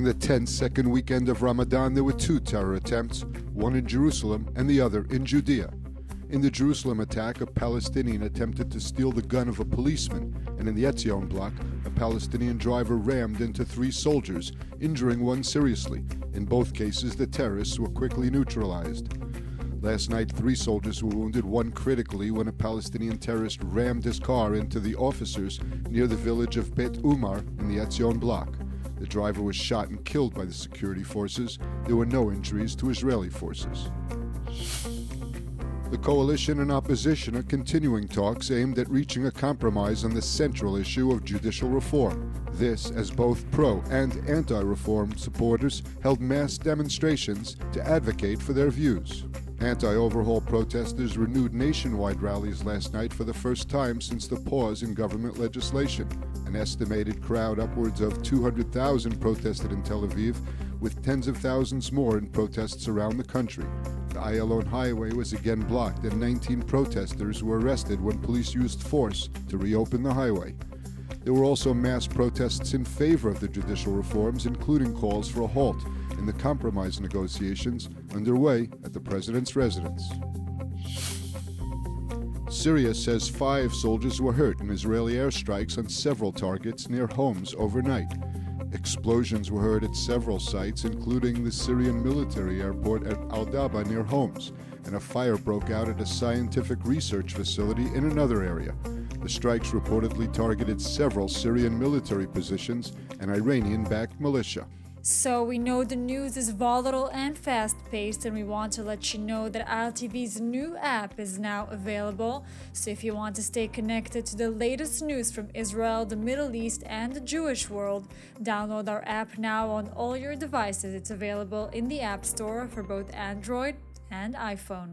During the tense second weekend of Ramadan, there were two terror attempts, one in Jerusalem and the other in Judea. In the Jerusalem attack, a Palestinian attempted to steal the gun of a policeman, and in the Etzion block, a Palestinian driver rammed into three soldiers, injuring one seriously. In both cases, the terrorists were quickly neutralized. Last night, three soldiers were wounded, one critically, when a Palestinian terrorist rammed his car into the officers near the village of Bet Umar in the Etzion block. The driver was shot and killed by the security forces. There were no injuries to Israeli forces. The coalition and opposition are continuing talks aimed at reaching a compromise on the central issue of judicial reform. This as both pro- and anti-reform supporters held mass demonstrations to advocate for their views. Anti-overhaul protesters renewed nationwide rallies last night for the first time since the pause in government legislation. An estimated crowd upwards of 200,000 protested in Tel Aviv, with tens of thousands more in protests around the country. The Ayalon highway was again blocked, and 19 protesters were arrested when police used force to reopen the highway. There were also mass protests in favor of the judicial reforms, including calls for a halt in the compromise negotiations underway at the president's residence. Syria says 5 soldiers were hurt in Israeli airstrikes on several targets near homes overnight. Explosions were heard at several sites, including the Syrian military airport at Al-Daba near Homs, and a fire broke out at a scientific research facility in another area. The strikes reportedly targeted several Syrian military positions and Iranian-backed militia. So we know the news is volatile and fast-paced, and we want to let you know that ILTV's new app is now available. So if you want to stay connected to the latest news from Israel, the Middle East, and the Jewish world, download our app now on all your devices. It's available in the App Store for both Android and iPhone.